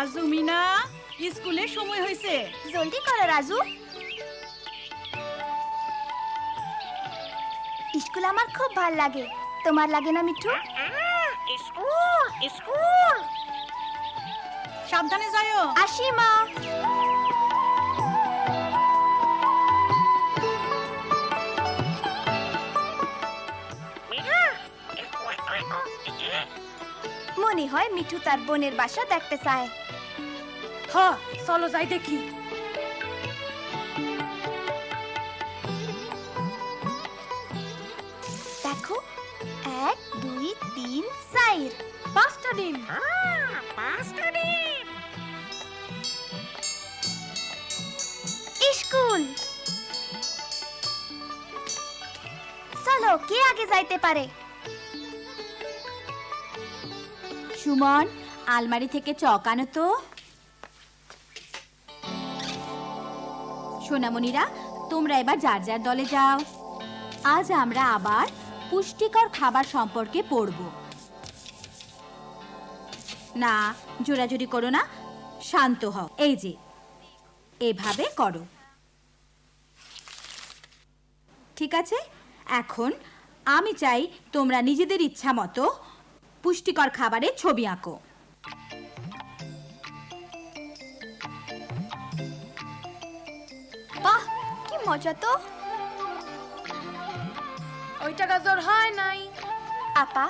রাজু মিনা স্কুলের সময় হয়েছে, জলদি করো রাজু। স্কুল আমার খুব ভাল লাগে, তোমার লাগে না মিঠু? স্কুল স্কুল সাবধানে যাও। আসি মা। মনে হয় মিঠু তার বোনের বাসা দেখতে চায়। হ্যাঁ, চলো যাই দেখি। দেখো, 1 2 3 4 5টা ডিম। স্কুল। চলো, কে আগে যাইতে পারে? সুমন, আলমারি থেকে চক আনো তো। সোনামণিরা, তোমরা এবার যার যার দলে যাও। আজ আমরা আবার পুষ্টিকর খাবার সম্পর্কে পড়ব। না, জোরাজুরি করো না, শান্ত হও। এই যে এভাবে করো, ঠিক আছে? এখন আমি চাই তোমরা নিজেদের ইচ্ছা মতো পুষ্টিকর খাবারের ছবি আঁকো। বাহ, কি মজা তো। ওইটা গাজর হয় নাই। আপা,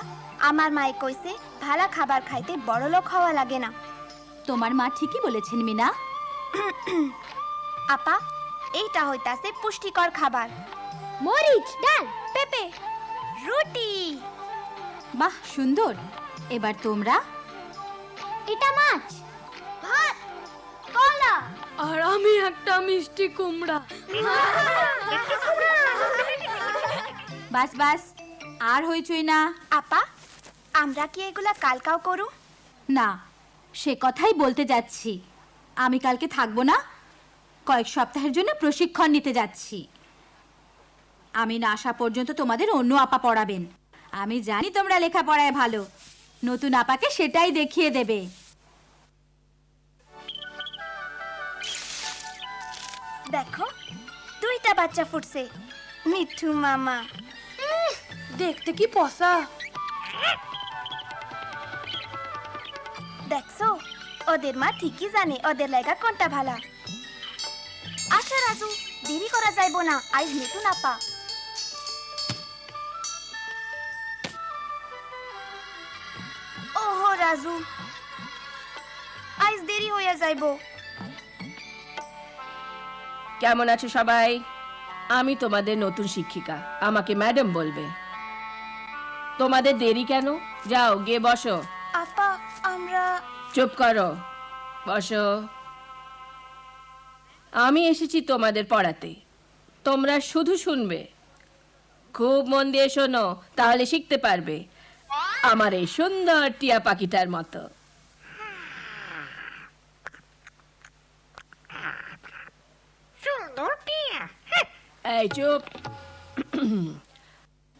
আমার মায়ে কইছে ভালো খাবার খাইতে বড়লোক হওয়া লাগে না। তোমার মা ঠিকই বলেছেন মিনা। আপা, এইটা হইতাছে পুষ্টিকর খাবার। মরিচ, ডাল, পেঁপে, রুটি। বাহ, সুন্দর। এবার তোমরা। এটা মাছ, ভাত, কলা। আর আমি একটা মিষ্টি কুমড়া। বাস বাস, আর হইচই না। আপা, আমরা কি এগুলা কালকাও করু? না, সে কথাই বলতে যাচ্ছি। আমি কালকে থাকবো না, কয়েক সপ্তাহের জন্য প্রশিক্ষণ নিতে যাচ্ছি। আমি না আসা পর্যন্ত তোমাদের অন্য আপা পড়াবেন। আমি জানি তোমরা লেখাপড়ায় ভালো, নতুন আপাকে সেটাই দেখিয়ে দেবে। দেখো, 2টা বাচ্চা ফুটছে। মিঠু মামা। দেখতে কি পসা। দেখছো, ওদের মা ঠিকই জানে ওদের লাগা কোনটা ভালো। আচ্ছা রাজু, দেরি করা যাইবো না, আজ নতুন আপা। ওহো রাজু, আজ দেরি হইয়া যাইবো। কেমন আছো সবাই? আমি তোমাদের নতুন শিক্ষিকা, আমাকে ম্যাডাম বলবে। তোমাদের দেরি কেন? যাও গিয়ে বসো। আপা, আমরা। চুপ করো, বসো। আমি এসেছি তোমাদের পড়াতে, তোমরা শুধু শুনবে। খুব মন দিয়ে শোনো, তাহলে শিখতে পারবে, আমার এই সুন্দর টিয়া পাখিটার মতো। সুন্দর টিয়া। এই চুপ।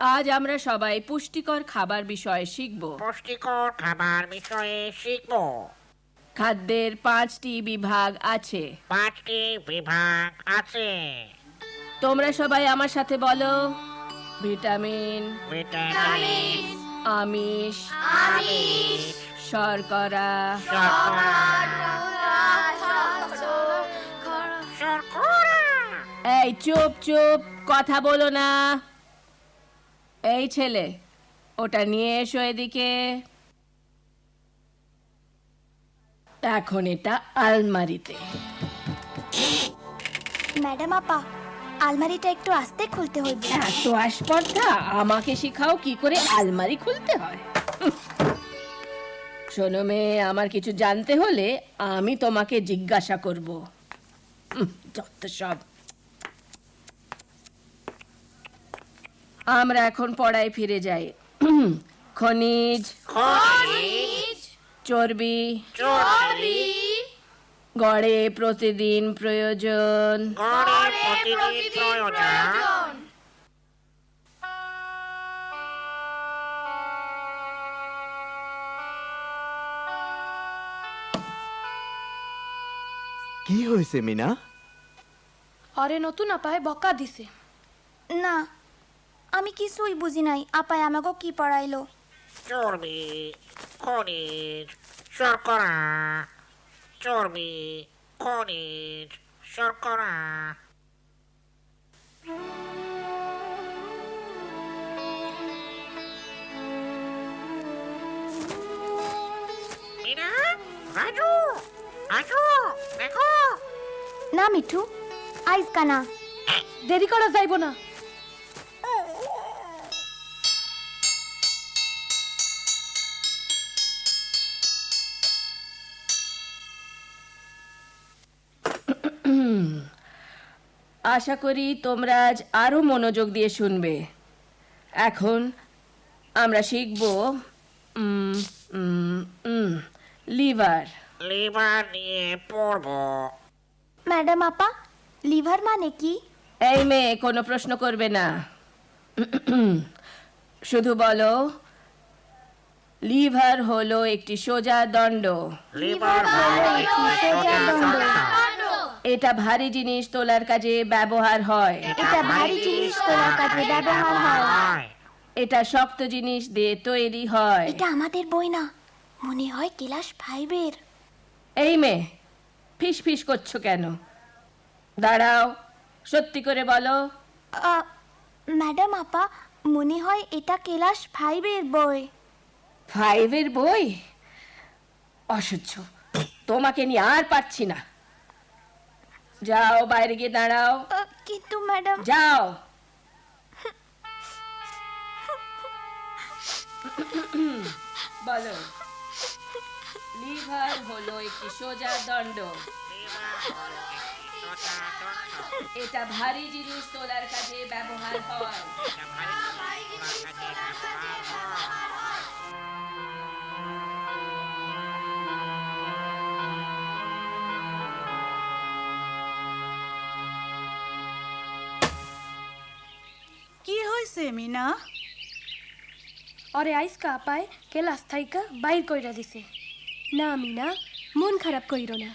আজ আমরা সবাই পুষ্টিকর খাবার বিষয়ে শিখব। পুষ্টিকর খাবার বিষয়ে শিখবো। খাদ্যের 5টি বিভাগ আছে। 5টি বিভাগ আছে। তোমরা সবাই আমার সাথে বলো। ভিটামিন, ভিটামিন, আমিষ, শর্করা, শর্করা। এই চুপ চুপ, কথা বলো না। এই ছেলে, ওটা নিয়ে এসো এদিকে। এখন এটা আলমারিতে। ম্যাডাম আপা, আলমারিটা একটু আস্তে খুলতে হইবে। এত আসপর্দা, আমাকে শিখাও কি করে আলমারি খুলতে হয়। শোনো মেয়ে, আমার কিছু জানতে হলে আমি তোমাকে জিজ্ঞাসা করব। যত সব। আমরা এখন পড়ায় ফিরে যাই। খনিজ, চর্বি, গড়ে প্রতিদিন প্রয়োজন। কি হয়েছে মিনা? অরে নতুন আপায় বকা দিছে। না, আমি কিছুই বুঝি নাই। আপায় আমাকে কি পড়াইলো? চর্বি, খনিজ, শর্করা। চর্বি, খনিজ, শর্করা। মিনা, রাজু, আসো, দেখো। না মিঠু, আইজ কানা। দেরি করা যাইব না। আশা করি তোমরা আজ আরো মনোযোগ দিয়ে শুনবে। এখন আমরা শিখব লিভার। লিভার নিয়ে পড়বো। ম্যাডাম আপা, লিভার মানে কি? এই মেয়ে কোনো প্রশ্ন করবে না, শুধু বলো লিভার হলো একটি সোজা দণ্ড। লিভার হলো একটি সোজা দণ্ড। এটা ভারী জিনিস তোলার কাজে ব্যবহার হয়। এটা ভারী জিনিস তোলার কাজে ব্যবহার হয়। এটা শক্ত জিনিস দিয়ে তৈরি হয়। এটা আমাদের বই না, মনে হয় ক্লাস 5-এর। এই মেয়ে ফিস ফিস করছো কেন? দাঁড়াও, সত্যি করে বলো। ম্যাডাম আপা, মনে হয় এটা ক্লাস 5-এর বই। 5-এর বই? অসহ্য, তোমাকে নিয়ে আর পারছি না। যাও বাইরে গিয়ে দাঁড়াও। কিন্তু ম্যাডাম, যাও। বলো, লিভার হলো একটি সোজা দণ্ড। এটা ভারী জিনিস তোলার কাজে ব্যবহার হয়। কি হয়েছে মিনা? অরে আইসকা আপায় ক্লাস থাইকা বাইর কইরা দিছে। না মিনা, মন খারাপ কইরো না।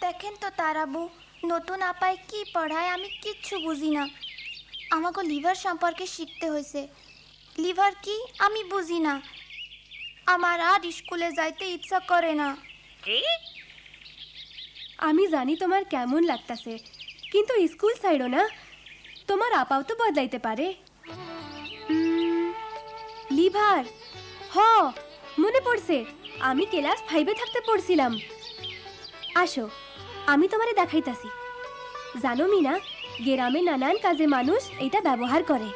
দেখেন তো তারাবু, নতুন আপায় কি পড়ায় আমি কিচ্ছু বুঝি না। আমাকে লিভার সম্পর্কে শিখতে হয়েছে। লিভার কি আমি বুঝি না। আমার আর স্কুলে যাইতে ইচ্ছা করে না। কি? আমি জানি তোমার কেমন লাগতাছে, কিন্তু স্কুল ছাইড়ো না। তোমার আপাও তো বদলাইতে পারে। লিভার, হ মনে পড়ছে, আমি ক্লাস 5-এ থাকতে পড়ছিলাম। আসো, আমি তোমারে দেখাইতাছি। জানো মিনা, গ্রামে নানান কাজে মানুষ এটা ব্যবহার করে।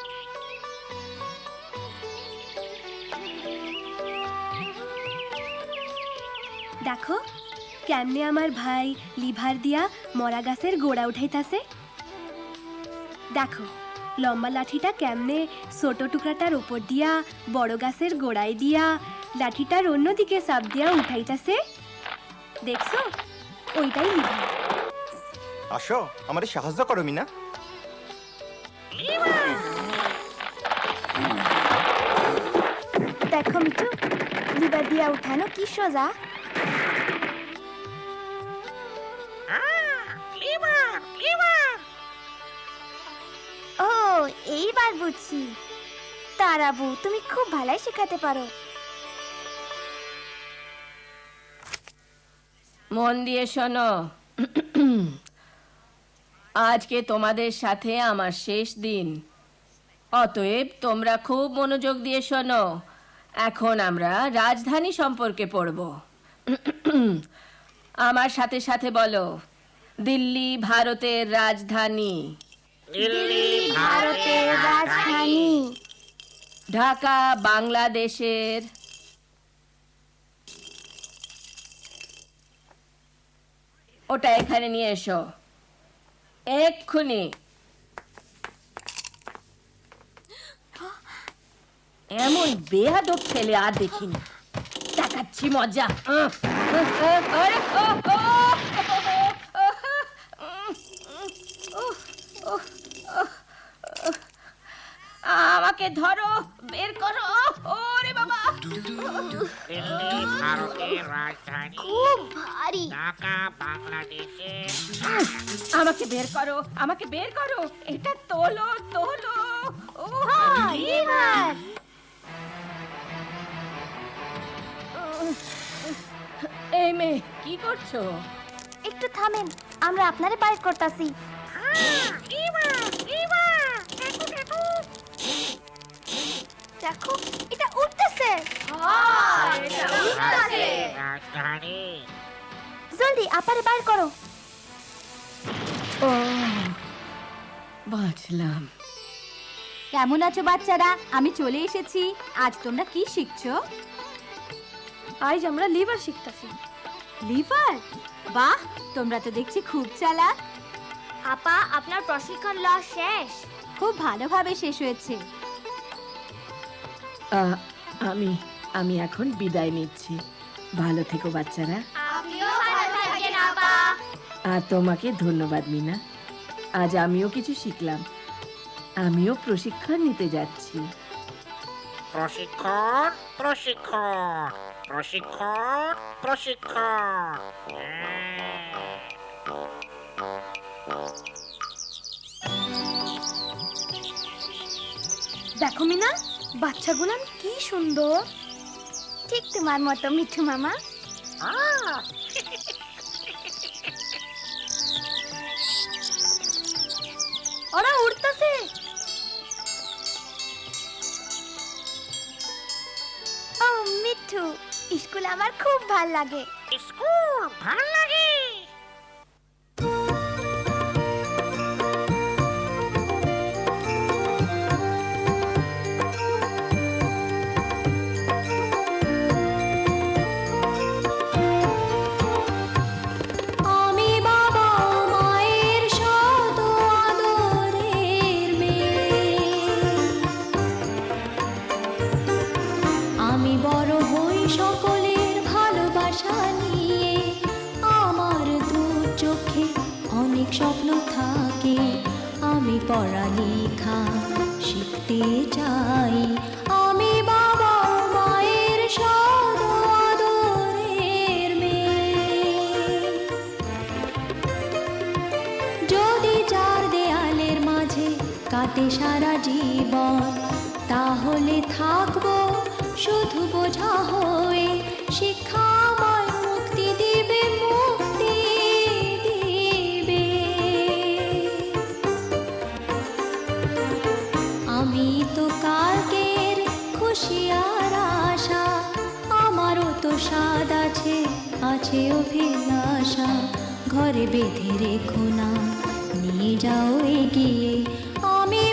দেখো কেমনে আমার ভাই লিভার দিয়া মরা গাছের গোড়া উঠাইতাছে। দেখো লম্বা লাঠিটা কেমনে ছোট টুকরাটার উপর দিয়া বড় গাছের গোড়ায় দিয়া লাঠিটার অন্যদিকে চাপ দিয়া উঠাইতাছে। দেখছো, ওইটাই লিভার। আসো, আমাদের সাহায্য করো মিনা। দেখো মিঠু, লিভার দিয়া উঠানো কি সোজা। Liver, liver. ও, এইবার বুঝছি। তারাবু, তুমি খুব ভালোই শেখাতে পারো। মন দিয়ে শোনো, আজকে তোমাদের সাথে আমার শেষ দিন। অতএব তোমরা খুব মনোযোগ দিয়ে শোনো। এখন আমরা রাজধানী সম্পর্কে পড়ব। আমার সাথে সাথে বলো, দিল্লি ভারতের রাজধানী। দিল্লি ভারতের রাজধানী। ঢাকা বাংলাদেশের। ওটা এখানে নিয়ে এসো এক্ষুনি। এমন বেয়াদব ছেলে আর দেখিনি। দেখাচ্ছি মজা। আমাকে ধরো, বের করো। ওরে বাবা! দিল্লি ভারতের রাজধানী। খুব ভারী। ঢাকা ঢাকা বাংলাদেশে আমাকে বের করো, আমাকে বের করো, এটা তোলো তোলো। ও লিভার এই মেয়ে কি করছো? একটু থামেন, আমরা আপনারে বাইর করতাছি। দেখো এটা উঠতেছে। রাজধানী জলদি আপারে বাইর করো। ও বাঁচলাম। কেমন আছো বাচ্চারা? আমি চলে এসেছি। আজ তোমরা কি শিখছো? আজ আমরা লিভার শিখতাছি। লিভার? বাহ, তোমরা তো দেখছি খুব চালাক। আপা আপনার প্রশিক্ষণ লওয়া শেষ? খুব ভালোভাবে শেষ হয়েছে। আমি আমি এখন বিদায় নিচ্ছি। ভালো থেকো বাচ্চারা। আপনিও ভালো থাকেন আপা। আর তোমাকে ধন্যবাদ মিনা। আজ আমিও কিছু শিখলাম। আমিও প্রশিক্ষণ নিতে যাচ্ছি। প্রশিক্ষণ প্রশিক্ষণ প্রশিক্ষণ প্রশিক্ষণ দেখো মিনা, বাচ্চাগুলান কি সুন্দর। ঠিক তোমার মতো মিঠু মামা। ওরা উড়তাছে। ও মিঠু, স্কুল আমার খুব ভাল লাগে। স্কুল ভাল লাগে। আমি বাবা মায়ের শত আদরের মেয়ে, আমি বড় হই সকলের ভালোবাসা নিয়ে। আমার দু চোখে অনেক স্বপ্ন থাকে, আমি পড়ালেখা শিখতে চাই। আমি বাবা মায়ের শত আদরের মেয়ে। যদি চার দেয়ালের মাঝে কাটে সারা জীবন, তাহলে থাকবো শুধু বোঝা হয়ে। শিক্ষা আমায় মুক্তি দিবে, মুক্তি দিবে। আমি তো কালকের খুশি আর আশা, আমারও তো স্বাদ আছে, আছে অভিলাষা। ঘরে বেঁধে রেখো না, নিয়ে যাও এগিয়ে। আমি